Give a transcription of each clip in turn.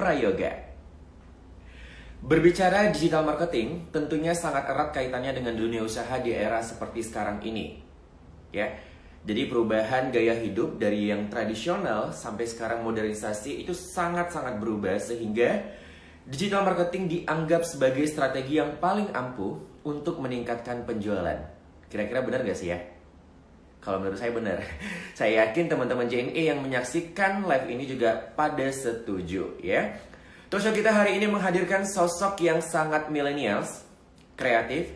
Prayoga. Berbicara digital marketing, tentunya sangat erat kaitannya dengan dunia usaha di era seperti sekarang ini. Ya, jadi perubahan gaya hidup dari yang tradisional sampai sekarang modernisasi itu sangat-sangat berubah sehingga digital marketing dianggap sebagai strategi yang paling ampuh untuk meningkatkan penjualan. Kira-kira benar gak sih ya? Kalau menurut saya benar. Saya yakin teman-teman JNE yang menyaksikan live ini juga pada setuju ya. Talk show kita hari ini menghadirkan sosok yang sangat millennials, kreatif,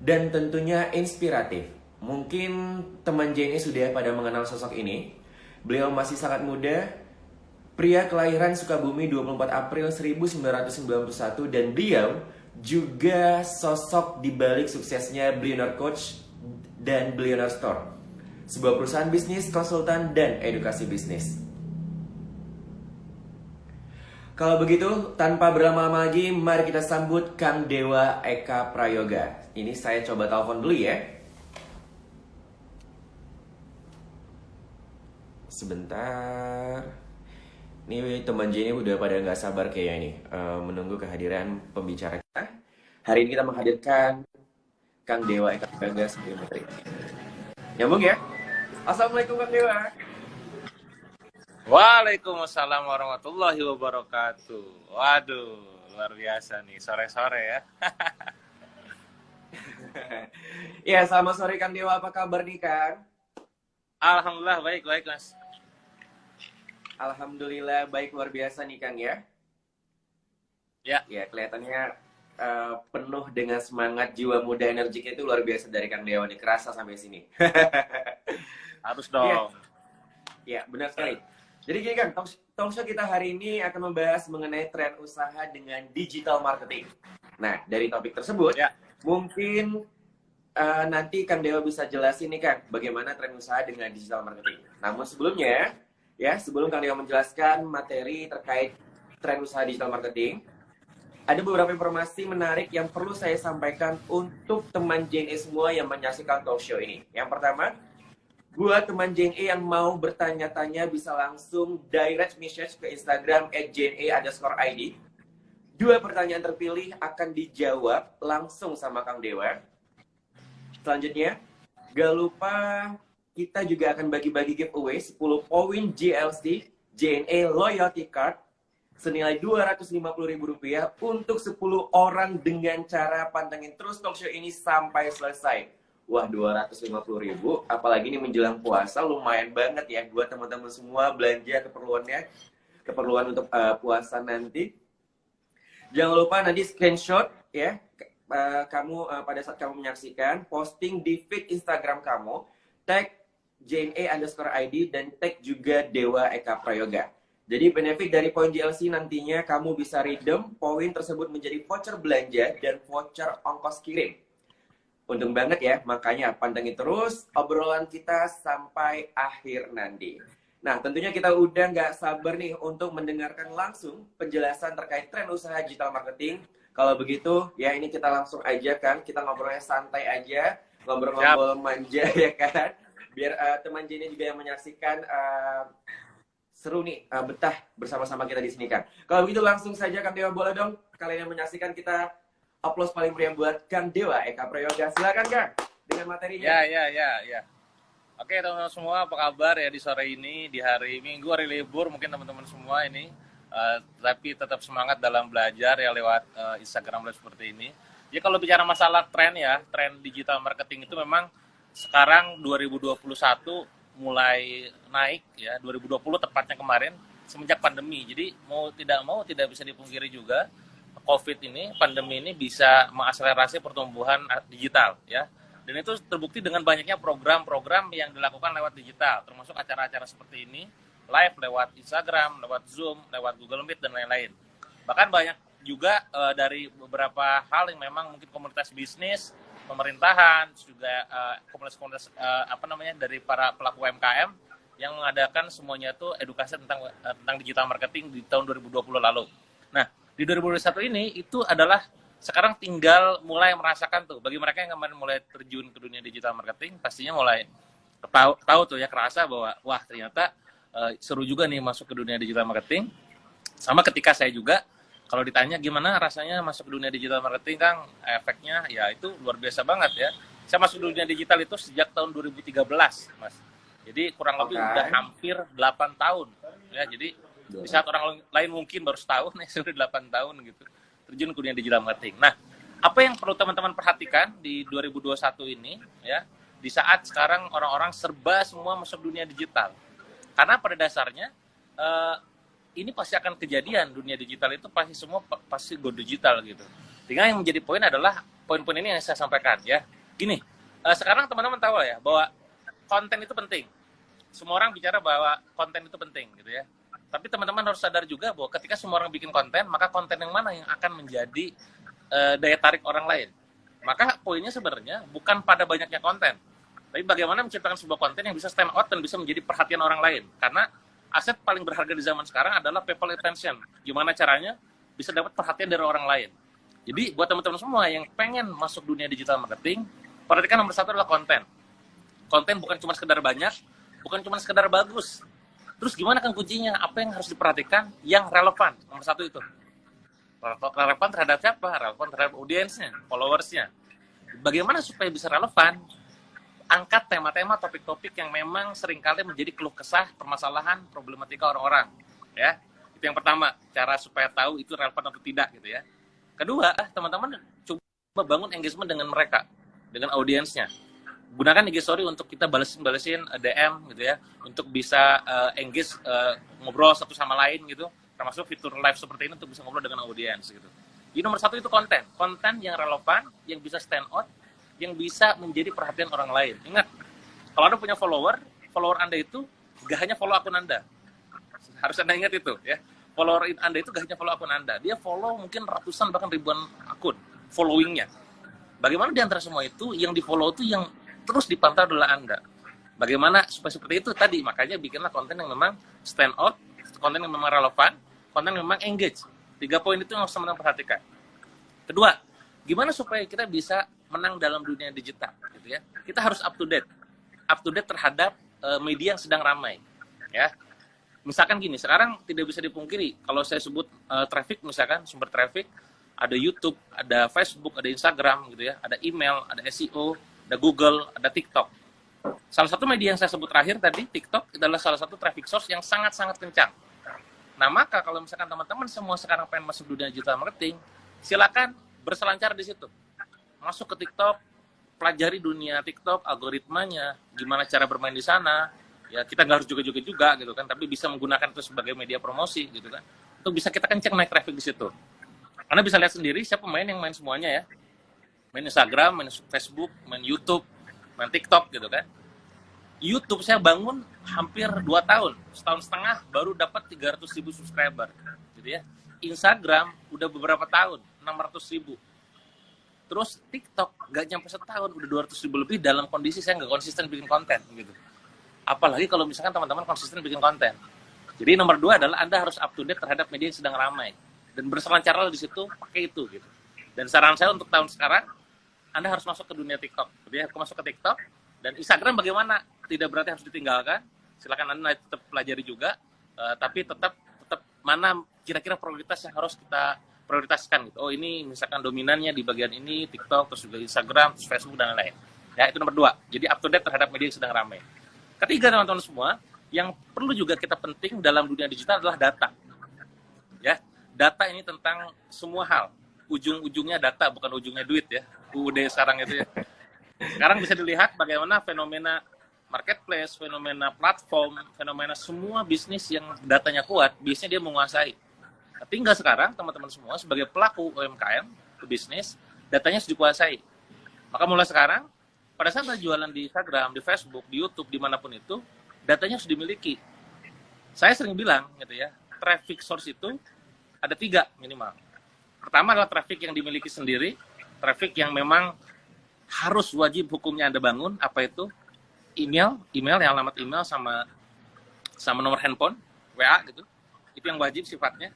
dan tentunya inspiratif. Mungkin teman JNE sudah pada mengenal sosok ini. Beliau masih sangat muda, pria kelahiran Sukabumi 24 April 1991, dan beliau juga sosok di balik suksesnya Billionaire Coach dan Billionaire Store, sebuah perusahaan bisnis, konsultan, dan edukasi bisnis. Kalau begitu, tanpa berlama-lama lagi, mari kita sambut Kang Dewa Eka Prayoga. Ini saya coba telepon dulu ya. Sebentar. Ini teman Jenny udah pada nggak sabar kayaknya ini menunggu kehadiran pembicara kita. Hari ini kita menghadirkan Kang Dewa Eka Prayoga sebagai materi. Nyambung ya? Assalamualaikum Kang Dewa. Waalaikumsalam warahmatullahi wabarakatuh. Waduh, luar biasa nih, sore-sore ya. Ya, selamat sore Kang Dewa, apa kabar nih Kang? Alhamdulillah, baik-baik Mas. Alhamdulillah, baik, luar biasa nih Kang ya. Ya. Ya, kelihatannya penuh dengan semangat, jiwa muda, energik itu luar biasa dari Kang Dewa nih, kerasa sampai sini. Harus dong. Ya, benar sekali. Jadi gini Kang, talk show kita hari ini akan membahas mengenai tren usaha dengan digital marketing. Nah, dari topik tersebut, mungkin nanti Kang Dewa bisa jelasin nih Kang, bagaimana tren usaha dengan digital marketing. Namun sebelumnya, ya sebelum Kang Dewa menjelaskan materi terkait tren usaha digital marketing, ada beberapa informasi menarik yang perlu saya sampaikan untuk teman JNE semua yang menyaksikan talk show ini. Yang pertama, buat teman JNE yang mau bertanya-tanya bisa langsung direct message ke Instagram @jne_id. 2 pertanyaan terpilih akan dijawab langsung sama Kang Dewa. Selanjutnya, gak lupa kita juga akan bagi-bagi giveaway 10 poin GLC JNE Loyalty Card senilai Rp250.000 untuk 10 orang dengan cara pantengin terus talk show ini sampai selesai. Wah, 250.000, apalagi ini menjelang puasa, lumayan banget ya buat teman-teman semua belanja keperluan untuk puasa nanti. Jangan lupa nanti screenshot ya, kamu pada saat kamu menyaksikan, posting di feed Instagram kamu, tag JNE_ID dan tag juga Dewa Eka Prayoga. Jadi benefit dari poin GLC nantinya kamu bisa redeem poin tersebut menjadi voucher belanja dan voucher ongkos kirim. Untung banget ya, makanya pantengin terus obrolan kita sampai akhir nanti. Nah, tentunya kita udah nggak sabar nih untuk mendengarkan langsung penjelasan terkait tren usaha digital marketing. Kalau begitu, ya ini kita langsung aja kan, kita ngobrolnya santai aja, ngobrol-ngobrol manja ya kan. Biar teman Jenny juga yang menyaksikan seru nih, betah bersama-sama kita di sini kan. Kalau begitu langsung saja Kang Dewa, boleh dong kalian yang menyaksikan kita aplaus paling meriah buat Kang Dewa Eka Prayoga. Silakan Kang dengan materinya. Ya. Oke teman-teman semua, apa kabar ya di sore ini, di hari Minggu, hari libur mungkin teman-teman semua ini, tapi tetap semangat dalam belajar ya lewat Instagram Live seperti ini. Ya kalau bicara masalah tren ya, tren digital marketing itu memang sekarang 2021 mulai naik ya, 2020 tepatnya kemarin semenjak pandemi. Jadi mau tidak bisa dipungkiri juga COVID ini, pandemi ini bisa mengakselerasi pertumbuhan digital ya. Dan itu terbukti dengan banyaknya program-program yang dilakukan lewat digital, termasuk acara-acara seperti ini, live lewat Instagram, lewat Zoom, lewat Google Meet dan lain-lain. Bahkan banyak juga dari beberapa hal yang memang mungkin komunitas bisnis, pemerintahan, juga komunitas dari para pelaku UMKM yang mengadakan semuanya itu edukasi tentang digital marketing di tahun 2020 lalu. Nah, di 2021 ini itu adalah sekarang tinggal mulai merasakan tuh, bagi mereka yang kemarin mulai terjun ke dunia digital marketing, pastinya mulai tahu tuh ya, kerasa bahwa wah ternyata seru juga nih masuk ke dunia digital marketing. Sama ketika saya juga, kalau ditanya gimana rasanya masuk dunia digital marketing, Kang, efeknya ya itu luar biasa banget ya. Saya masuk dunia digital itu sejak tahun 2013, Mas. Jadi kurang lebih udah hampir 8 tahun. Ya, jadi di saat orang lain mungkin baru setahun, ya sudah 8 tahun gitu. Terjun ke dunia digital marketing. Nah, apa yang perlu teman-teman perhatikan di 2021 ini, ya, di saat sekarang orang-orang serba semua masuk dunia digital. Karena pada dasarnya, ini pasti akan kejadian, dunia digital itu pasti semua pasti go digital gitu. Tinggal yang menjadi poin adalah poin-poin ini yang saya sampaikan ya. Gini, sekarang teman-teman tahu ya bahwa konten itu penting. Semua orang bicara bahwa konten itu penting gitu ya. Tapi teman-teman harus sadar juga bahwa ketika semua orang bikin konten, maka konten yang mana yang akan menjadi daya tarik orang lain. Maka poinnya sebenarnya bukan pada banyaknya konten, tapi bagaimana menciptakan sebuah konten yang bisa stand out dan bisa menjadi perhatian orang lain. Karena aset paling berharga di zaman sekarang adalah people attention. Gimana caranya bisa dapat perhatian dari orang lain. Jadi buat teman-teman semua yang pengen masuk dunia digital marketing, perhatikan nomor satu adalah konten. Konten bukan cuma sekedar banyak, bukan cuma sekedar bagus. Terus gimana kan kuncinya? Apa yang harus diperhatikan? Yang relevan. Nomor satu itu. Relevan terhadap siapa? Relevan terhadap audiensnya, followersnya. Bagaimana supaya bisa relevan? Angkat tema-tema, topik-topik yang memang seringkali menjadi keluh kesah, permasalahan, problematika orang-orang. Ya, itu yang pertama. Cara supaya tahu itu relevan atau tidak gitu ya. Kedua, teman-teman coba bangun engagement dengan mereka, dengan audiensnya. Gunakan IG Story untuk kita balesin DM gitu ya, untuk bisa engage, ngobrol satu sama lain gitu, termasuk fitur live seperti ini untuk bisa ngobrol dengan audiens gitu. Jadi nomor satu itu konten yang relevan, yang bisa stand out, yang bisa menjadi perhatian orang lain. Ingat, kalau Anda punya follower Anda itu gak hanya follow akun Anda. Harus Anda ingat itu ya. Follower Anda itu gak hanya follow akun Anda. Dia follow mungkin ratusan bahkan ribuan akun followingnya. Bagaimana di antara semua itu yang di follow itu yang terus dipantau adalah Anda. Bagaimana supaya seperti itu tadi, makanya bikinlah konten yang memang stand out, konten yang memang relevan, konten yang memang engage. 3 poin itu yang harus teman-teman perhatikan. Kedua, gimana supaya kita bisa menang dalam dunia digital gitu ya. Kita harus up to date terhadap media yang sedang ramai ya. Misalkan gini, sekarang tidak bisa dipungkiri kalau saya sebut traffic, misalkan sumber traffic, ada YouTube, ada Facebook, ada Instagram gitu ya, ada email, ada SEO, ada Google, ada TikTok. Salah satu media yang saya sebut terakhir tadi, TikTok, adalah salah satu traffic source yang sangat-sangat kencang. Nah, maka kalau misalkan teman-teman semua sekarang pengen masuk dunia digital marketing, silakan berselancar di situ. Masuk ke TikTok, pelajari dunia TikTok, algoritmanya, gimana cara bermain di sana. Ya, kita nggak harus juga gitu kan, tapi bisa menggunakan itu sebagai media promosi gitu kan. Untuk bisa kita kencang naik traffic di situ. Anda bisa lihat sendiri siapa pemain yang main semuanya ya. Main Instagram, main Facebook, main YouTube, main TikTok gitu kan. YouTube saya bangun hampir 2 tahun, setahun setengah baru dapat 300.000 subscriber gitu ya. Instagram udah beberapa tahun, 600.000. Terus TikTok gak nyampe setahun udah 200.000 lebih dalam kondisi saya nggak konsisten bikin konten gitu. Apalagi kalau misalkan teman-teman konsisten bikin konten. Jadi nomor 2 adalah Anda harus up to date terhadap media yang sedang ramai dan berselancarlah di situ, pakai itu gitu. Dan saran saya untuk tahun sekarang, Anda harus masuk ke dunia TikTok. Jadi harus masuk ke TikTok dan Instagram bagaimana? Tidak berarti harus ditinggalkan. Silakan Anda tetap pelajari juga, tapi tetap mana kira-kira prioritas yang harus kita prioritaskan gitu. Oh, ini misalkan dominannya di bagian ini TikTok, terus juga Instagram, terus Facebook dan lain-lain. Ya, itu nomor 2. Jadi up to date terhadap media yang sedang ramai. Ketiga, teman-teman semua, yang perlu juga kita penting dalam dunia digital adalah data. Ya, data ini tentang semua hal. Ujung-ujungnya data, bukan ujungnya duit ya. UUD sekarang itu ya. Sekarang bisa dilihat bagaimana fenomena marketplace, fenomena platform, fenomena semua bisnis yang datanya kuat, biasanya dia menguasai. Nah, tinggal sekarang teman-teman semua sebagai pelaku UMKM, bisnis, datanya harus dikuasai. Maka mulai sekarang, pada saat Anda jualan di Instagram, di Facebook, di YouTube, dimanapun itu, datanya harus dimiliki. Saya sering bilang gitu ya, traffic source itu ada 3 minimal. Pertama adalah traffic yang dimiliki sendiri, traffic yang memang harus wajib hukumnya Anda bangun, apa itu? Email yang alamat email sama nomor handphone, WA gitu. Itu yang wajib sifatnya.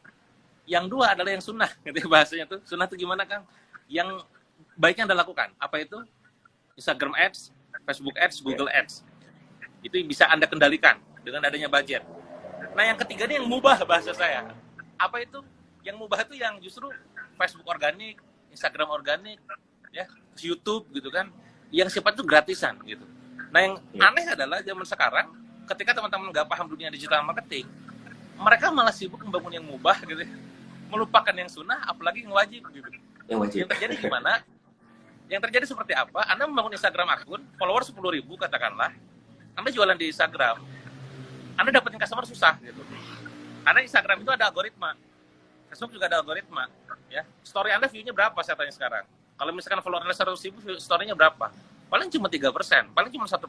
Yang 2 adalah yang sunnah, gitu ya bahasanya tuh. Sunnah itu gimana, Kang? Yang baiknya Anda lakukan. Apa itu? Instagram Ads, Facebook Ads, Google Ads. Itu bisa Anda kendalikan dengan adanya budget. Nah, yang ketiga ini yang mubah bahasa saya. apa itu yang mubah itu yang justru Facebook organik, Instagram organik, ya, YouTube gitu kan, yang sifat itu gratisan gitu. Nah yang aneh adalah zaman sekarang ketika teman-teman nggak paham dunia digital marketing, mereka malah sibuk membangun yang mubah gitu, melupakan yang sunnah, apalagi yang wajib gitu. Yang terjadi gimana? Yang terjadi seperti apa? Anda membangun Instagram akun, follower 10.000 katakanlah, Anda jualan di Instagram, Anda dapetin customer susah gitu. Karena Instagram itu ada algoritma, Facebook juga ada algoritma, ya. Story Anda view-nya berapa saya tanya sekarang? Kalau misalkan follower Anda 100.000, story-nya berapa? Paling cuma 3%, paling cuma 1%.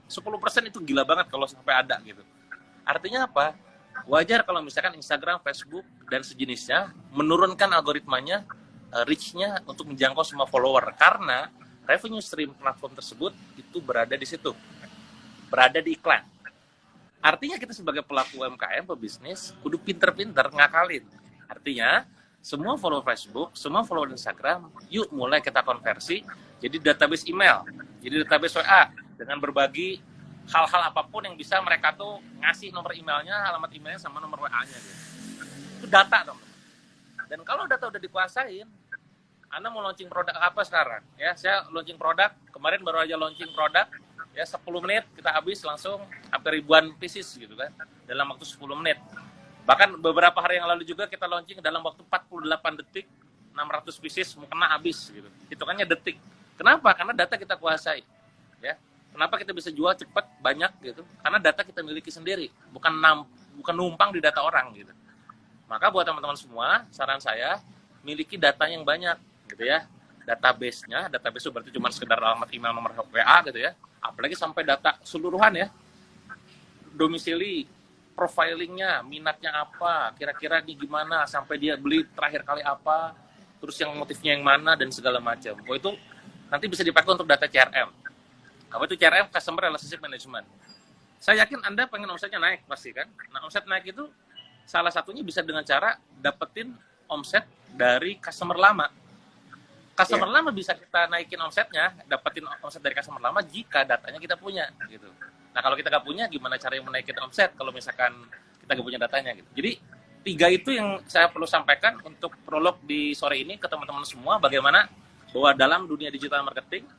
10% itu gila banget kalau sampai ada gitu. Artinya apa? Wajar kalau misalkan Instagram, Facebook, dan sejenisnya menurunkan algoritmanya, reach-nya untuk menjangkau semua follower. Karena revenue stream platform tersebut itu berada di situ. Berada di iklan. Artinya kita sebagai pelaku UMKM, pebisnis, kudu pinter-pinter ngakalin. Artinya, semua follow Facebook, semua follow Instagram, yuk mulai kita konversi jadi database email, jadi database WA, dengan berbagi hal-hal apapun yang bisa mereka tuh ngasih nomor emailnya, alamat emailnya, sama nomor WA-nya. Gitu. Itu data dong. Dan kalau data udah dikuasain, Anda mau launching produk apa sekarang? Ya, saya launching produk, kemarin baru aja launching produk, ya 10 menit kita habis langsung hampir ribuan pieces gitu kan, dalam waktu 10 menit. Bahkan beberapa hari yang lalu juga kita launching dalam waktu 48 detik, 600 pieces mau kena habis gitu. Hitungannya detik. Kenapa? Karena data kita kuasai. Ya. Kenapa kita bisa jual cepat, banyak gitu? Karena data kita miliki sendiri, bukan numpang di data orang gitu. Maka buat teman-teman semua, saran saya miliki data yang banyak gitu ya. Database-nya, database itu berarti cuma sekedar alamat email, nomor WA gitu ya. Apalagi sampai data keseluruhan ya. Domisili, profilingnya, minatnya apa, kira-kira ini gimana, sampai dia beli terakhir kali apa, terus yang motifnya yang mana, dan segala macam. Oh, itu nanti bisa dipakai untuk data CRM. Apa itu CRM? Customer Relationship Management. Saya yakin Anda pengen omsetnya naik pasti kan. Nah, omset naik itu salah satunya bisa dengan cara dapetin omset dari customer lama. Customer lama bisa kita naikin omsetnya, dapetin omset dari customer lama jika datanya kita punya gitu. Nah, kalau kita nggak punya, gimana cara yang menaikin omset kalau misalkan kita nggak punya datanya gitu. Jadi 3 itu yang saya perlu sampaikan untuk prolog di sore ini ke teman-teman semua, bagaimana bahwa dalam dunia digital marketing,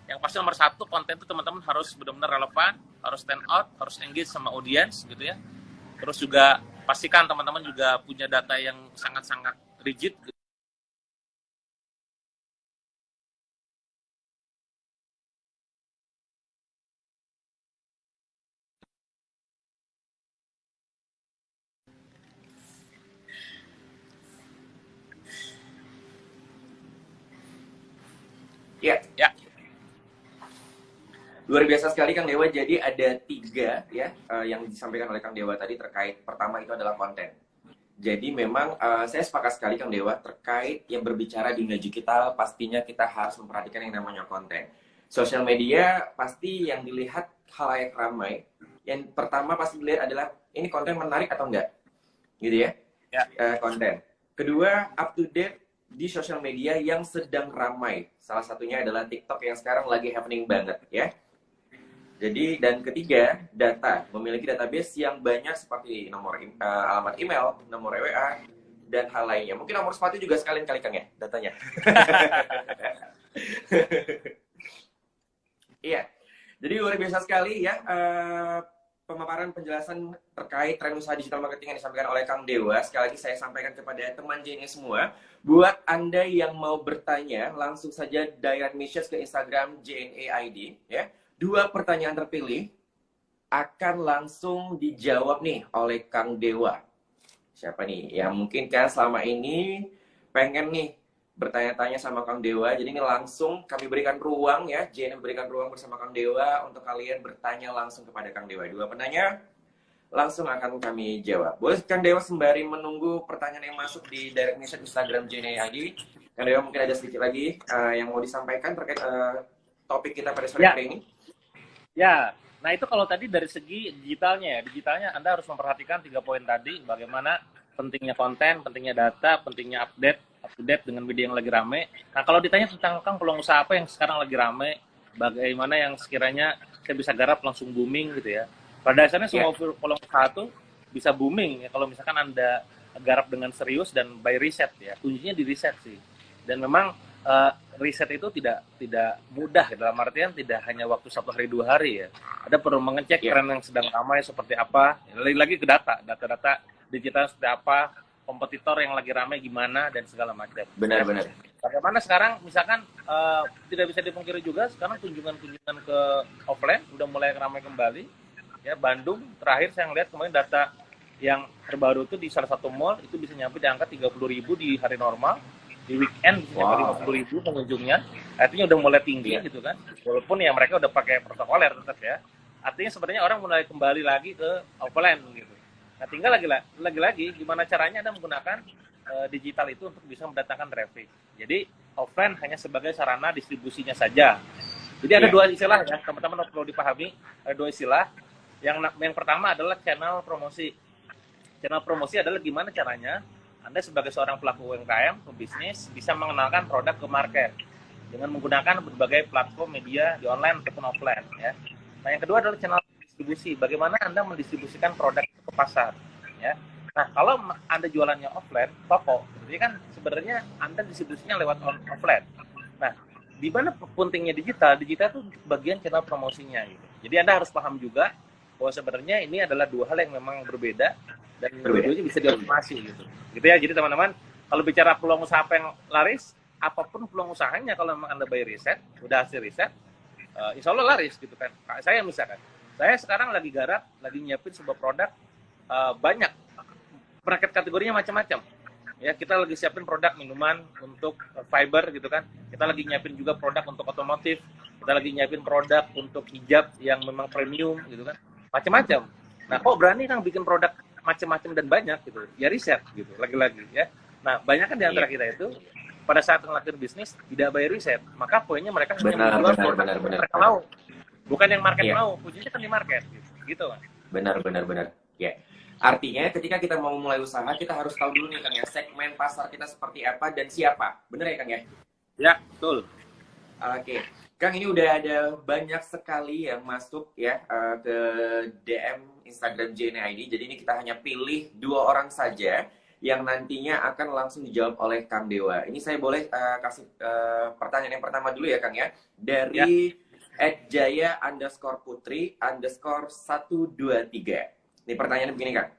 yang pasti nomor 1, konten itu teman-teman harus benar-benar relevan, harus stand out, harus engage sama audience gitu ya. Terus juga pastikan teman-teman juga punya data yang sangat-sangat rigid. Ya. Luar biasa sekali Kang Dewa. Jadi ada 3 ya yang disampaikan oleh Kang Dewa tadi terkait pertama itu adalah konten. Jadi memang saya sepakat sekali Kang Dewa terkait yang berbicara di dunia digital, pastinya kita harus memperhatikan yang namanya konten. Sosial media pasti yang dilihat khalayak ramai. Yang pertama pasti dilihat adalah ini konten menarik atau enggak, gitu ya. Konten. Kedua, up to date di sosial media yang sedang ramai. Salah satunya adalah TikTok yang sekarang lagi happening banget ya. Jadi, dan ketiga, data. Memiliki database yang banyak seperti nomor alamat email, nomor WA, dan hal lainnya. Mungkin nomor sepatu juga sekalian kali Kang ya, datanya. Iya. Jadi luar biasa sekali ya pemaparan penjelasan terkait tren usaha digital marketing yang disampaikan oleh Kang Dewa. Sekali lagi saya sampaikan kepada teman JNE semua, buat Anda yang mau bertanya, langsung saja direct message ke Instagram JNE ID ya. 2 pertanyaan terpilih akan langsung dijawab nih oleh Kang Dewa. Siapa nih? Yang mungkin kan selama ini pengen nih bertanya-tanya sama Kang Dewa. Jadi ini langsung kami berikan ruang ya, JNE berikan ruang bersama Kang Dewa untuk kalian bertanya langsung kepada Kang Dewa. 2 penanya langsung akan kami jawab. Boleh Kang Dewa sembari menunggu pertanyaan yang masuk di direct message Instagram JNE ID. Kang Dewa mungkin ada sedikit lagi yang mau disampaikan terkait topik kita pada sore hari ini. Ya, nah itu kalau tadi dari segi digitalnya ya, digitalnya Anda harus memperhatikan 3 poin tadi, bagaimana pentingnya konten, pentingnya data, pentingnya up to date dengan media yang lagi rame. Nah kalau ditanya tentang Kang peluang usaha apa yang sekarang lagi rame, bagaimana yang sekiranya saya bisa garap langsung booming gitu ya. Pada dasarnya semua peluang usaha itu bisa booming ya kalau misalkan Anda garap dengan serius dan by riset ya. Kuncinya di riset sih. Dan memang riset itu tidak mudah, dalam artian tidak hanya waktu 1 hari 2 hari ya. Ada perlu mengecek tren yang sedang ramai seperti apa. Lagi-lagi ke data digital seperti apa, kompetitor yang lagi ramai gimana dan segala macam. Benar-benar. Bagaimana sekarang misalkan tidak bisa dipungkiri juga sekarang kunjungan ke offline udah mulai ramai kembali. Ya, Bandung terakhir saya ngeliat kemarin data yang terbaru itu di salah satu mall itu bisa nyampe di angka 30.000 di hari normal, di weekend bisa nyampe 50.000 pengunjungnya. Artinya udah mulai tinggi gitu kan. Walaupun ya mereka udah pakai protokoler tetap ya. Artinya sebenarnya orang mulai kembali lagi ke offline gitu. Nah, tinggal lagi-lagi gimana caranya Anda menggunakan digital itu untuk bisa mendatangkan traffic. Jadi offline hanya sebagai sarana distribusinya saja. Jadi ada dua istilah ya, teman-teman perlu dipahami. Ada dua istilah. Yang pertama adalah channel promosi. Channel promosi adalah gimana caranya Anda sebagai seorang pelaku UMKM, pebisnis, bisa mengenalkan produk ke market dengan menggunakan berbagai platform media di online ataupun offline. Ya. Nah, yang kedua adalah channel distribusi. Bagaimana Anda mendistribusikan produk ke pasar. Ya. Nah, kalau Anda jualannya offline, toko, jadi kan sebenarnya Anda distribusinya lewat offline. Nah, di mana pentingnya digital? Digital itu bagian channel promosinya. Gitu. Jadi Anda harus paham juga bahwa sebenarnya ini adalah dua hal yang memang berbeda dan dua-duanya bisa diotomasi gitu. Gitu ya. Jadi teman-teman, kalau bicara peluang usaha apa yang laris, apapun peluang usahanya kalau memang Anda bayar riset, udah hasil riset, insya Allah laris gitu kan. Saya misalkan, saya sekarang lagi garap, lagi nyiapin sebuah produk banyak, bracket kategorinya macam-macam. Ya, kita lagi siapin produk minuman untuk fiber gitu kan. Kita lagi nyiapin juga produk untuk otomotif. Kita lagi nyiapin produk untuk hijab yang memang premium gitu kan. Macam-macam. Nah, kok berani kan bikin produk macam-macam dan banyak gitu. Ya riset gitu, lagi-lagi ya. Nah, banyak kan di antara kita itu pada saat ngelakuin bisnis tidak bayar riset. Maka poinnya mereka hanya menjual produk yang mereka mau. Bukan yang market mau, kuncinya kan di market gitu. Gitu kan. Benar. Ya. Artinya ketika kita mau mulai usaha, kita harus tahu dulu nih Kang ya, segmen pasar kita seperti apa dan siapa. Benar ya Kang ya? Ya, betul. Oke. Kang, ini udah ada banyak sekali yang masuk ya ke DM Instagram JNID. Jadi ini kita hanya pilih 2 orang saja yang nantinya akan langsung dijawab oleh Kang Dewa. Ini saya boleh kasih pertanyaan yang pertama dulu ya Kang ya. Dari @jaya_putri_123. Ini pertanyaannya begini Kang.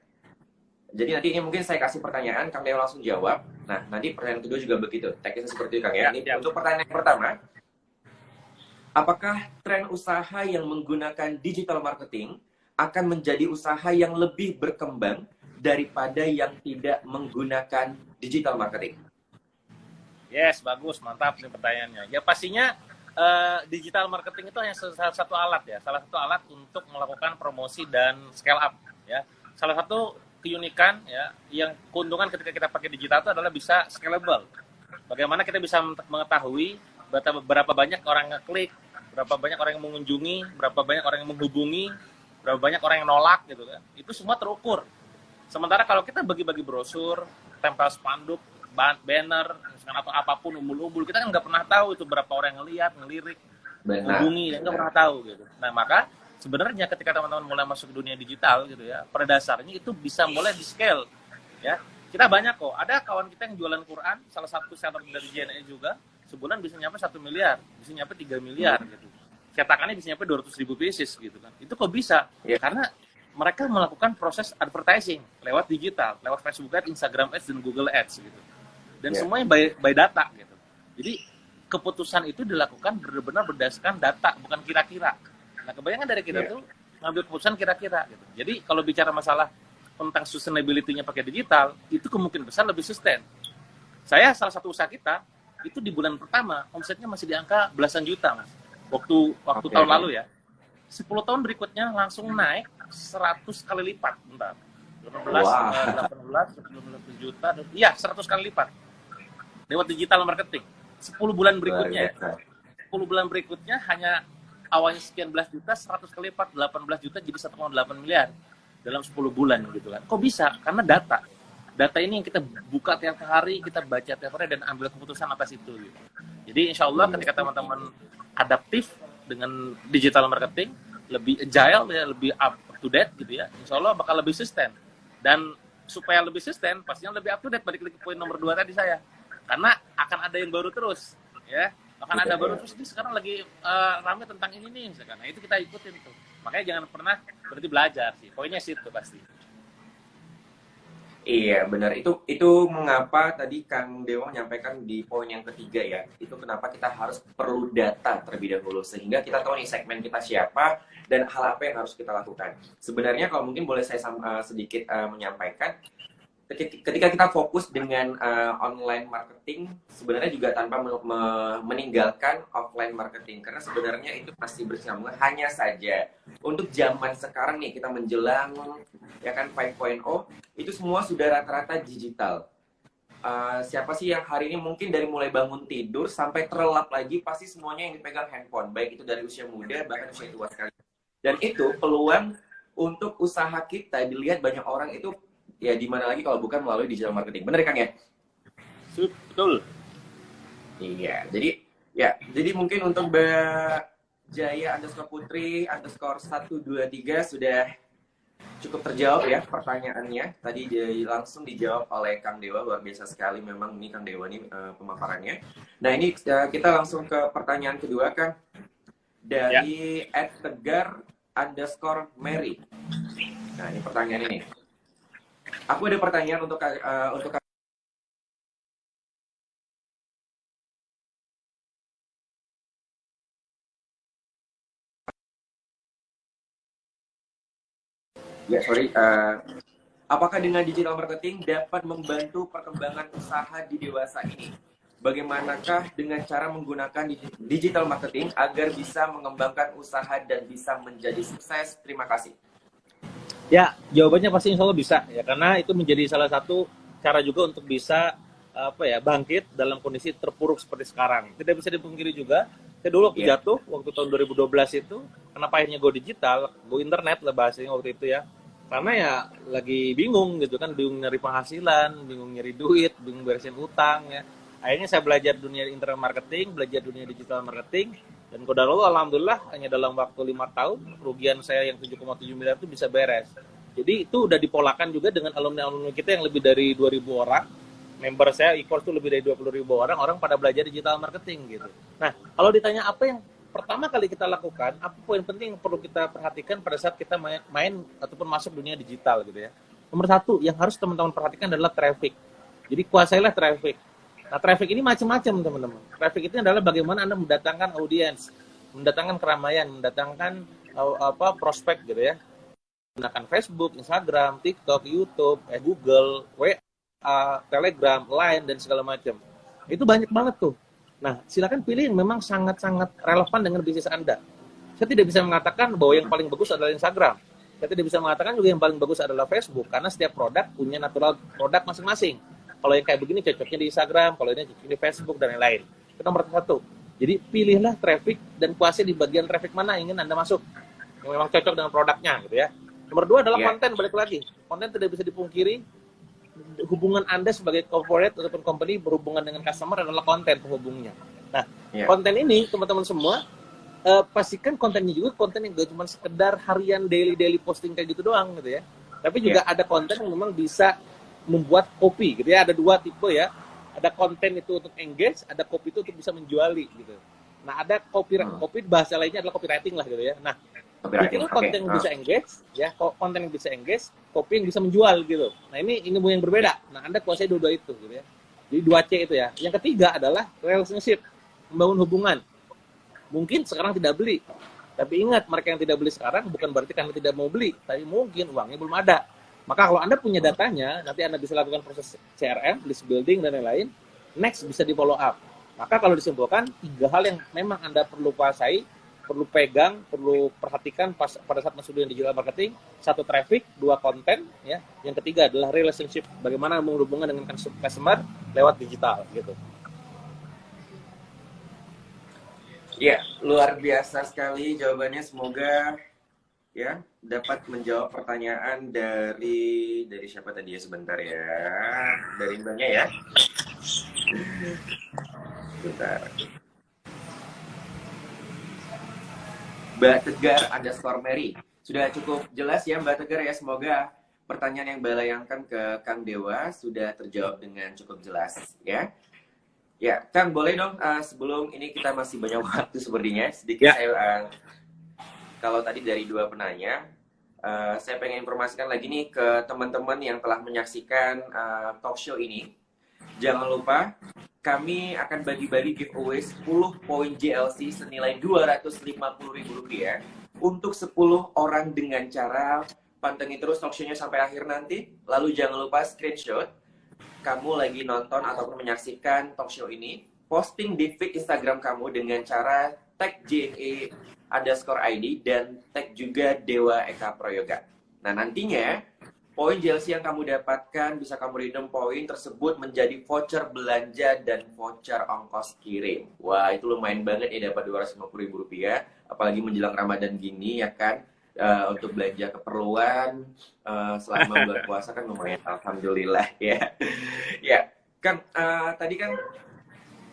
Jadi nanti ini mungkin saya kasih pertanyaan, Kang Dewa langsung jawab. Nah, nanti pertanyaan kedua juga begitu. Teknisnya seperti itu Kang ya. Ini untuk pertanyaan yang pertama. Apakah tren usaha yang menggunakan digital marketing akan menjadi usaha yang lebih berkembang daripada yang tidak menggunakan digital marketing? Yes, bagus, mantap nih pertanyaannya. Ya pastinya digital marketing itu hanya salah satu alat ya, salah satu alat untuk melakukan promosi dan scale up ya. Salah satu keunikan ya, yang keuntungan ketika kita pakai digital itu adalah bisa scalable. Bagaimana kita bisa mengetahui berapa banyak orang ngeklik, berapa banyak orang yang mengunjungi, berapa banyak orang yang menghubungi, berapa banyak orang yang nolak gitu kan. Itu semua terukur. Sementara kalau kita bagi-bagi brosur, tempel spanduk, banner, misalkan atau apapun umbul-umbul, kita kan nggak pernah tahu itu berapa orang yang ngelihat, ngelirik, menghubungi, dan nggak pernah tahu gitu. Nah, maka sebenarnya ketika teman-teman mulai masuk ke dunia digital gitu ya, pada dasarnya itu bisa mulai di scale ya. Kita banyak kok, ada kawan kita yang jualan Quran, salah satu seller dari JNE juga, sebulan bisa nyampe 1 miliar, bisa nyampe 3 miliar gitu. Cetakannya bisa nyampe 200.000 pieces gitu kan. Itu kok bisa? Ya, karena mereka melakukan proses advertising lewat digital, lewat Facebook Ads, Instagram Ads, dan Google Ads gitu. Dan semuanya by data gitu. Jadi keputusan itu dilakukan benar-benar berdasarkan data, bukan kira-kira. Nah, kebanyakan dari kita tuh ngambil keputusan kira-kira gitu. Jadi kalau bicara masalah tentang sustainability-nya pakai digital, itu kemungkinan besar lebih sustain. Saya salah satu usaha kita itu di bulan pertama omsetnya masih di angka belasan juta, Mas. Waktu tahun lalu ya. 10 tahun berikutnya langsung naik 100 kali lipat, bentar. 18 juta, iya 100 kali lipat. Lewat digital marketing. 10 bulan berikutnya. 10 bulan berikutnya hanya awalnya sekian belas juta, 100 kali lipat, 18 juta jadi 1,8 miliar dalam 10 bulan gitu kan. Kok bisa? Karena data. Data ini yang kita buka tiap hari, kita baca tiap hari dan ambil keputusan atas itu gitu. Jadi insya Allah ketika teman-teman adaptif dengan digital marketing, lebih agile ya, lebih up to date gitu ya, insya Allah bakal lebih sustain. Dan supaya lebih sustain, pastinya lebih up to date. Balik lagi ke poin nomor 2 tadi saya. Karena akan ada yang baru terus, ya. Akan ada baru terus. Ini sekarang lagi ramai tentang ini nih, misalkan. Nah, itu kita ikutin tuh. Makanya jangan pernah berhenti belajar sih. Poinnya sih itu pasti. Iya, benar. Itu mengapa tadi Kang Dewa menyampaikan di poin yang ketiga ya. Itu kenapa kita harus perlu data terlebih dahulu sehingga kita tahu nih segmen kita siapa dan hal apa yang harus kita lakukan. Sebenarnya kalau mungkin boleh saya sedikit menyampaikan, ketika kita fokus dengan online marketing, sebenarnya juga tanpa meninggalkan offline marketing, karena sebenarnya itu masih bersambungan. Hanya saja untuk zaman sekarang nih, kita menjelang ya kan 5.0, itu semua sudah rata-rata digital. Siapa sih yang hari ini mungkin dari mulai bangun tidur sampai terlelap lagi pasti semuanya yang dipegang handphone, baik itu dari usia muda bahkan usia tua sekali. Dan itu peluang untuk usaha kita dilihat banyak orang itu ya di mana lagi kalau bukan melalui digital marketing. Bener Kang ya? Betul. Iya, jadi mungkin untuk Mbak Jaya _Putri _123 sudah cukup terjawab ya pertanyaannya. Tadi langsung dijawab oleh Kang Dewa, luar biasa sekali memang ini Kang Dewa ini pemaparannya. Nah ini kita langsung ke pertanyaan kedua Kang. Dari @tegar_Mary. Nah ini pertanyaan ini. Aku ada pertanyaan untuk ya sorry. Apakah dengan digital marketing dapat membantu perkembangan usaha di dewasa ini? Bagaimanakah dengan cara menggunakan digital marketing agar bisa mengembangkan usaha dan bisa menjadi sukses? Terima kasih. Ya, jawabannya pasti insya Allah bisa ya, karena itu menjadi salah satu cara juga untuk bisa bangkit dalam kondisi terpuruk seperti sekarang. Tidak bisa dipungkiri juga, saya dulu waktu jatuh, waktu tahun 2012 itu, kenapa akhirnya go digital, go internet lah bahasanya waktu itu ya. Karena ya lagi bingung gitu kan, bingung nyari penghasilan, bingung nyari duit, bingung beresin utang ya. Akhirnya saya belajar dunia internet marketing, belajar dunia digital marketing, dan qadar Allah alhamdulillah hanya dalam waktu 5 tahun, kerugian saya yang 7,7 miliar itu bisa beres. Jadi itu udah dipolakan juga dengan alumni-alumni kita yang lebih dari 2.000 orang. Member saya e-course itu lebih dari 20.000 orang, orang pada belajar digital marketing gitu. Nah, kalau ditanya apa yang pertama kali kita lakukan, apa poin penting yang perlu kita perhatikan pada saat kita main ataupun masuk dunia digital gitu ya. Nomor satu, yang harus teman-teman perhatikan adalah traffic. Jadi kuasailah traffic. Nah, traffic ini macam-macam teman-teman. Traffic itu adalah bagaimana Anda mendatangkan audiens, mendatangkan keramaian, mendatangkan prospek gitu ya. Gunakan Facebook, Instagram, TikTok, YouTube, Google, WA, Telegram, Line, dan segala macam. Itu banyak banget tuh. Nah, silakan pilih yang memang sangat-sangat relevan dengan bisnis Anda. Saya tidak bisa mengatakan bahwa yang paling bagus adalah Instagram. Saya tidak bisa mengatakan juga yang paling bagus adalah Facebook, karena setiap produk punya natural produk masing-masing. Kalau yang kayak begini cocoknya di Instagram, kalau ini cocoknya di Facebook, dan lain-lain. Itu nomor satu. Jadi pilihlah traffic dan kuasai di bagian traffic mana yang ingin Anda masuk. Yang memang cocok dengan produknya gitu ya. Nomor dua adalah konten, balik lagi. Konten tidak bisa dipungkiri. Hubungan Anda sebagai corporate ataupun company berhubungan dengan customer adalah konten penghubungnya. Nah, konten ini teman-teman semua pastikan kontennya juga konten yang gak cuma sekedar harian daily posting kayak gitu doang gitu ya. Tapi juga ada konten yang memang bisa membuat copy gitu ya. Ada dua tipe ya. Ada konten itu untuk engage, ada copy itu untuk bisa menjuali gitu. Nah, ada copy bahasa lainnya adalah copywriting lah gitu ya. Nah, bikinlah konten yang bisa engage, ya, konten yang bisa engage, copy yang bisa menjual gitu. Nah ini yang berbeda. Nah Anda kuasai dua-dua itu, gitu ya. Jadi 2C itu ya. Yang ketiga adalah relationship, membangun hubungan. Mungkin sekarang tidak beli, tapi ingat mereka yang tidak beli sekarang bukan berarti karena tidak mau beli, tapi mungkin uangnya belum ada. Maka kalau Anda punya datanya, nanti Anda bisa lakukan proses CRM, list building dan lain-lain. Next bisa di follow up. Maka kalau disimpulkan 3 hal yang memang Anda perlu kuasai, perlu pegang, perlu perhatikan pada saat masuk dunia digital marketing. 1 traffic, 2 konten, ya. Yang ketiga adalah relationship, bagaimana menghubungkan dengan customer lewat digital, gitu. Ya, luar biasa sekali jawabannya. Semoga ya dapat menjawab pertanyaan dari siapa tadi ya, sebentar ya. Dari Mbaknya ya. Bentar. Mbak Tegar _Mary. Sudah cukup jelas ya Mbak Tegar ya, semoga pertanyaan yang dilayangkan ke Kang Dewa sudah terjawab dengan cukup jelas, ya. Ya, Kang, boleh dong sebelum ini kita masih banyak waktu sepertinya, sedikit saya, kalau tadi dari dua penanya, saya pengen informasikan lagi nih ke teman-teman yang telah menyaksikan talk show ini. Jangan lupa, kami akan bagi-bagi giveaway 10 poin JLC senilai Rp250.000 untuk 10 orang dengan cara pantengin terus talk show-nya sampai akhir nanti. Lalu jangan lupa screenshot kamu lagi nonton ataupun menyaksikan talk show ini, posting di feed Instagram kamu dengan cara tag JNE_ID dan tag juga Dewa Eka Prayoga. Nah, nantinya poin JLC yang kamu dapatkan bisa kamu redeem poin tersebut menjadi voucher belanja dan voucher ongkos kirim. Wah, itu lumayan banget ya, dapat Rp250.000, apalagi menjelang Ramadan gini ya kan. Untuk belanja keperluan selama bulan puasa kan lumayan, alhamdulillah ya. Ya, kan tadi kan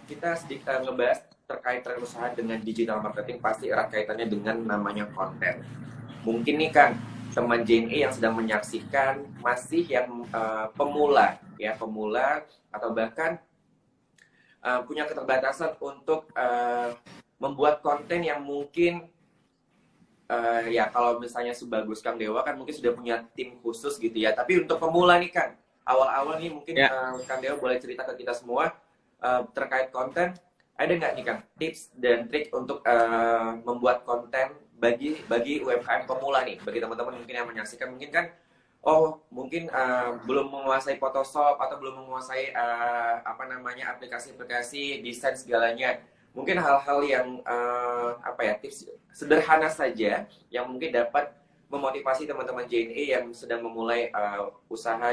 kita sedikit ngebahas terkait tren usaha dengan digital marketing, pasti erat kaitannya dengan namanya konten. Mungkin nih kan teman JNE yang sedang menyaksikan masih yang pemula atau bahkan punya keterbatasan untuk membuat konten yang mungkin ya kalau misalnya sebagus Kang Dewa kan mungkin sudah punya tim khusus gitu ya. Tapi untuk pemula nih kan, awal-awal nih mungkin Kang Dewa boleh cerita ke kita semua terkait konten. Ada nggak nih Kang tips dan trik untuk membuat konten bagi UMKM pemula nih, bagi teman-teman mungkin yang menyaksikan mungkin kan mungkin belum menguasai Photoshop atau belum menguasai aplikasi-aplikasi desain segalanya. Mungkin hal-hal yang tips sederhana saja yang mungkin dapat memotivasi teman-teman JNE yang sedang memulai usaha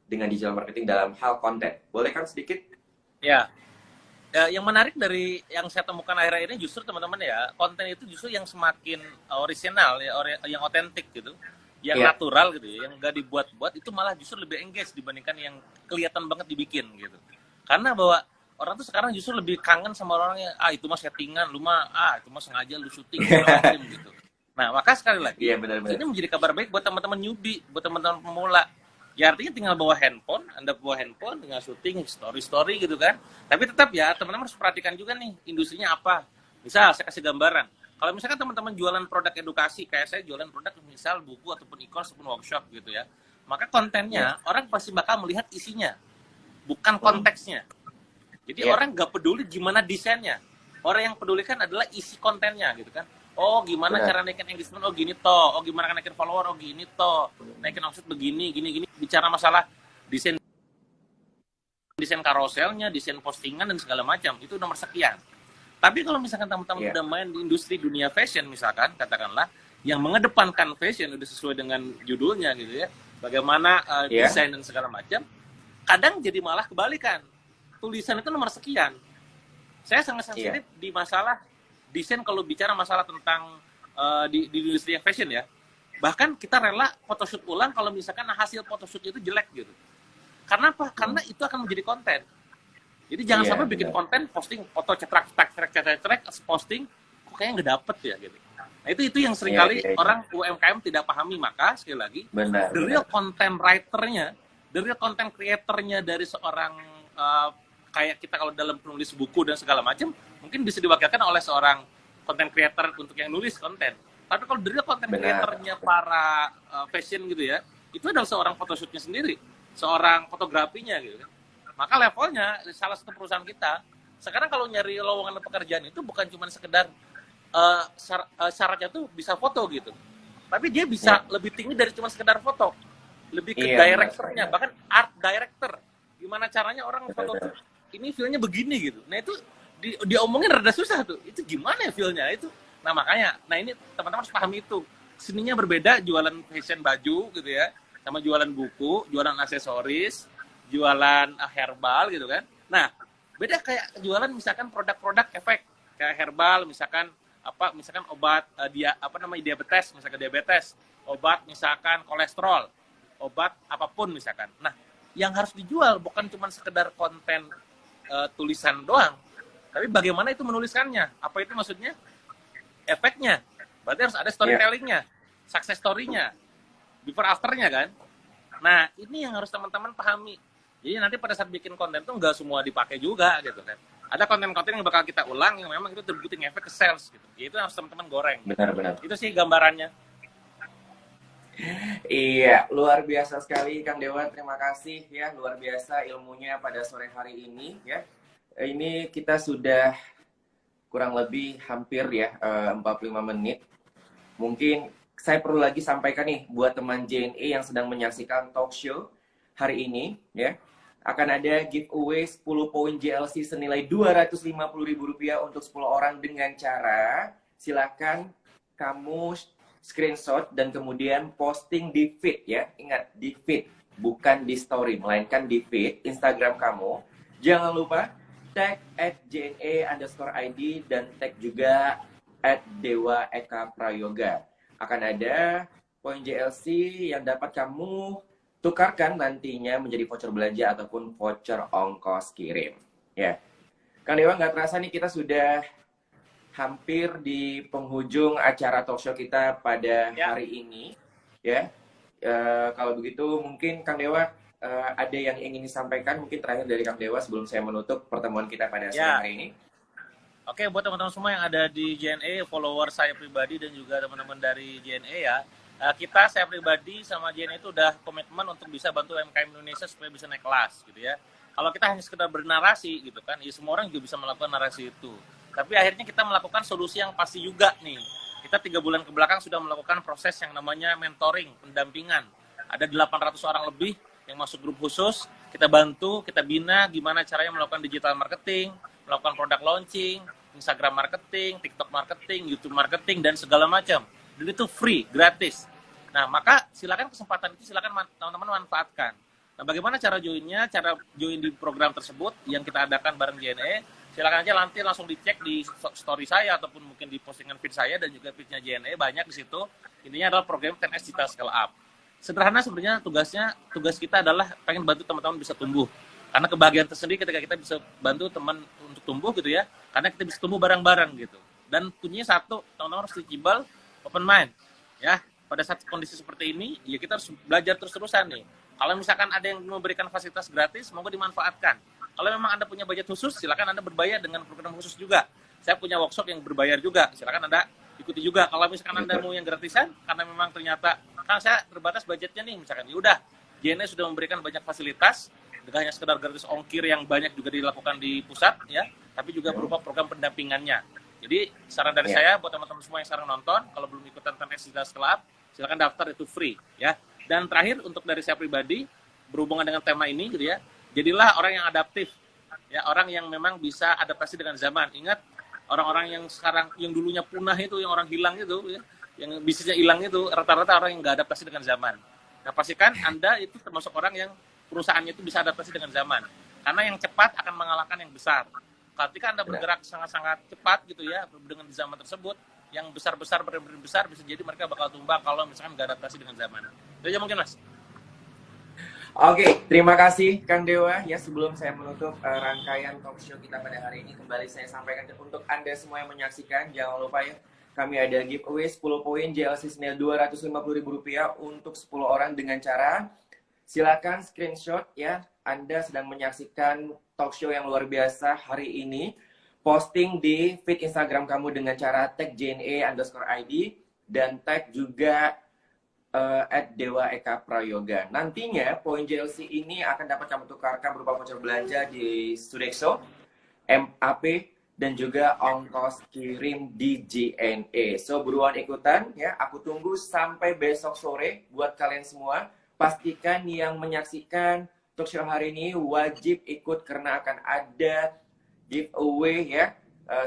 dengan digital marketing dalam hal konten. Boleh kan sedikit? Ya, yang menarik dari yang saya temukan akhir-akhir ini justru teman-teman ya, konten itu justru yang semakin orisinal ya, yang otentik gitu, yang natural gitu ya, yang nggak dibuat-buat, itu malah justru lebih engage dibandingkan yang kelihatan banget dibikin gitu. Karena bahwa orang tuh sekarang justru lebih kangen sama orangnya, itu mah settingan, lu mah itu mah sengaja lu syuting gitu. Nah, maka sekali lagi ini menjadi kabar baik buat teman-teman newbie, buat teman-teman pemula. Ya artinya tinggal bawa handphone, Anda bawa handphone tinggal syuting story gitu kan. Tapi tetap ya teman-teman harus perhatikan juga nih industrinya apa. Misal saya kasih gambaran. Kalau misalkan teman-teman jualan produk edukasi, kayak saya jualan produk misal buku ataupun e-course ataupun workshop gitu ya. Maka kontennya orang pasti bakal melihat isinya, bukan konteksnya. Jadi orang nggak peduli gimana desainnya. Orang yang pedulikan adalah isi kontennya gitu kan. Oh, gimana cara naikin engagement? Oh, gini toh. Oh, gimana naikin follower? Oh, gini toh. Naikin omset begini, gini. Bicara masalah desain karoselnya, desain postingan dan segala macam. Itu nomor sekian. Tapi kalau misalkan teman-teman udah main di industri dunia fashion misalkan, katakanlah, yang mengedepankan fashion udah sesuai dengan judulnya gitu ya. Bagaimana desain dan segala macam. Kadang jadi malah kebalikan. Tulisan itu nomor sekian. Saya sangat sensitif di masalah desain kalau bicara masalah tentang di industri yang fashion ya. Bahkan kita rela photoshoot ulang kalau misalkan hasil photoshoot itu jelek gitu. Karena apa? Karena itu akan menjadi konten. Jadi jangan sampai bikin konten, posting foto cetrek, posting, kok kayaknya nggak dapet ya gitu. Nah itu yang seringkali orang UMKM tidak pahami. Maka sekali lagi, the real content writer-nya, the real content creator-nya dari seorang kayak kita kalau dalam penulis buku dan segala macam, mungkin bisa diwakilkan oleh seorang content creator untuk yang nulis konten. Tapi kalau dari content creator-nya para fashion gitu ya, itu adalah seorang photoshoot-nya sendiri, seorang fotografinya gitu. Maka levelnya salah satu perusahaan kita sekarang kalau nyari lowongan pekerjaan itu bukan cuma sekedar syaratnya tuh bisa foto gitu, tapi dia bisa lebih tinggi dari cuma sekedar foto, lebih ke directornya, bahkan art director. Gimana caranya orang foto ini feel-nya begini gitu. Nah itu diomongin rada susah tuh. Itu gimana ya feel-nya itu. Nah makanya, ini teman-teman harus pahami itu. Seninya berbeda jualan fashion baju gitu ya, sama jualan buku, jualan aksesoris, jualan herbal gitu kan. Nah, beda kayak jualan misalkan produk-produk efek kayak herbal misalkan obat diabetes, misalkan diabetes, obat misalkan kolesterol, obat apapun misalkan. Nah, yang harus dijual bukan cuma sekedar konten tulisan doang, tapi bagaimana itu menuliskannya. Apa itu maksudnya? Efeknya. Berarti harus ada storytellingnya, success story-nya. before afternya kan. Nah, ini yang harus teman-teman pahami. Jadi nanti pada saat bikin konten tuh nggak semua dipakai juga gitu kan. Ada konten-konten yang bakal kita ulang yang memang itu terbukti ngefek ke sales gitu. Ya, itu harus teman-teman goreng. Benar-benar. Itu sih gambarannya. Iya, luar biasa sekali Kang Dewa. Terima kasih ya, luar biasa ilmunya pada sore hari ini ya. Ini kita sudah kurang lebih hampir ya 45 menit. Mungkin saya perlu lagi sampaikan nih buat teman JNE yang sedang menyaksikan talk show hari ini ya. Akan ada giveaway 10 poin JLC senilai Rp250.000 untuk 10 orang dengan cara silakan kamu screenshot dan kemudian posting di feed ya. Ingat, di feed, bukan di story, melainkan di feed Instagram kamu. Jangan lupa tag @jne_id dan tag juga @dewa_eka_prayoga. Akan ada poin JLC yang dapat kamu tukarkan nantinya menjadi voucher belanja ataupun voucher ongkos kirim. Ya, Kang Dewa, nggak terasa nih kita sudah hampir di penghujung acara talk show kita pada hari ini. Ya, kalau begitu mungkin Kang Dewa ada yang ingin disampaikan mungkin terakhir dari Kang Dewa sebelum saya menutup pertemuan kita pada sore hari ini. Oke, buat teman-teman semua yang ada di JNE, follower saya pribadi dan juga teman-teman dari JNE ya, saya pribadi sama JNE itu udah komitmen untuk bisa bantu UMKM Indonesia supaya bisa naik kelas gitu ya. Kalau kita hanya sekedar bernarasi gitu kan, ya semua orang juga bisa melakukan narasi itu. Tapi akhirnya kita melakukan solusi yang pasti juga nih. Kita 3 bulan ke belakang sudah melakukan proses yang namanya mentoring, pendampingan. Ada 800 orang lebih yang masuk grup khusus, kita bantu, kita bina gimana caranya melakukan digital marketing, melakukan produk launching, Instagram marketing, TikTok marketing, YouTube marketing, dan segala macam. Dan itu free, gratis. Nah, maka silakan kesempatan itu silakan teman-teman manfaatkan. Nah, bagaimana cara joinnya? Cara join di program tersebut yang kita adakan bareng JNE, silakan aja nanti langsung dicek di story saya ataupun mungkin di postingan feed saya dan juga feednya JNE, banyak di situ. Intinya adalah program 10S Digital Scale Up. Sederhana sebenarnya tugas kita adalah pengen bantu teman-teman bisa tumbuh. Karena kebahagiaan tersendiri ketika kita bisa bantu teman untuk tumbuh gitu ya. Karena kita bisa tumbuh bareng-bareng gitu. Dan kuncinya satu, teman-teman harus teachable, open mind. Ya, pada saat kondisi seperti ini, ya kita harus belajar terus-terusan nih. Kalau misalkan ada yang memberikan fasilitas gratis, semoga dimanfaatkan. Kalau memang Anda punya budget khusus, silakan Anda berbayar dengan program khusus juga. Saya punya workshop yang berbayar juga, silakan Anda ikuti juga. Kalau misalkan Anda mau yang gratisan, karena memang ternyata, kan saya terbatas budgetnya nih, misalkan, ya udah, JNE sudah memberikan banyak fasilitas, tidak hanya sekedar gratis ongkir yang banyak juga dilakukan di pusat, ya, tapi juga berupa program pendampingannya. Jadi, saran dari saya, buat teman-teman semua yang sekarang nonton, kalau belum ikutan 10S Digital Scale Up, silakan daftar, itu free, ya. Dan terakhir, untuk dari saya pribadi, berhubungan dengan tema ini, gitu ya, jadilah orang yang adaptif, ya, orang yang memang bisa adaptasi dengan zaman. Ingat, orang-orang yang sekarang, yang dulunya punah itu, yang orang hilang itu, ya, yang bisnisnya hilang itu, rata-rata orang yang nggak adaptasi dengan zaman. Nah, pastikan Anda itu termasuk orang yang perusahaannya itu bisa adaptasi dengan zaman. Karena yang cepat akan mengalahkan yang besar. Ketika Anda bergerak sangat-sangat cepat gitu ya, dengan di zaman tersebut, yang besar-besar, benar-benar besar, bisa jadi mereka bakal tumbang kalau misalkan nggak adaptasi dengan zaman. Itu aja mungkin, Mas. Oke, terima kasih Kang Dewa. Ya, sebelum saya menutup rangkaian talk show kita pada hari ini, kembali saya sampaikan untuk Anda semua yang menyaksikan, jangan lupa ya, kami ada giveaway 10 poin JLC senilai Rp250.000 untuk 10 orang dengan cara silakan screenshot ya, Anda sedang menyaksikan talk show yang luar biasa hari ini, posting di feed Instagram kamu dengan cara tag JNE_ID dan tag juga @dewa_eka_prayoga. Nantinya poin JLC ini akan dapat kamu tukarkan berupa voucher belanja di Sodexo, MAP, dan juga ongkos kirim di JNE. So, buruan ikutan ya, aku tunggu sampai besok sore buat kalian semua. Pastikan yang menyaksikan talk show hari ini wajib ikut karena akan ada giveaway ya,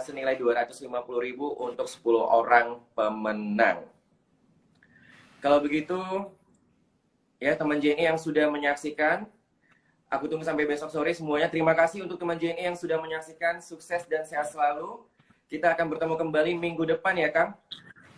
senilai Rp250.000 untuk 10 orang pemenang. Kalau begitu, ya teman JNE yang sudah menyaksikan, aku tunggu sampai besok sore semuanya. Terima kasih untuk teman JNE yang sudah menyaksikan, sukses dan sehat selalu. Kita akan bertemu kembali minggu depan ya, Kang.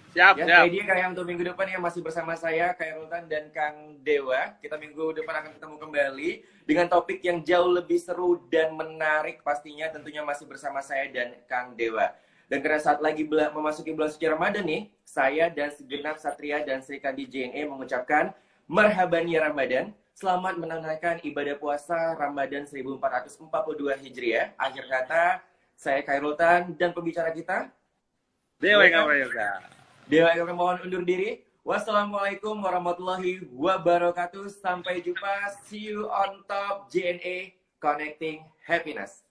Siap, ya, siap. Dia yang untuk minggu depan yang masih bersama saya, Khairultan dan Kang Dewa. Kita minggu depan akan ketemu kembali dengan topik yang jauh lebih seru dan menarik pastinya. Tentunya masih bersama saya dan Kang Dewa. Dan karena saat lagi memasuki bulan suci Ramadan nih, saya dan segenap Satria dan Sri Kandi JNE mengucapkan Marhaban ya Ramadan. Selamat menunaikan ibadah puasa Ramadan 1442 Hijriah. Akhir kata, saya Khairul Tan dan pembicara kita Dewa Yoga. Dewa Yoga mohon undur diri. Wassalamualaikum warahmatullahi wabarakatuh. Sampai jumpa. See you on top JNE Connecting Happiness.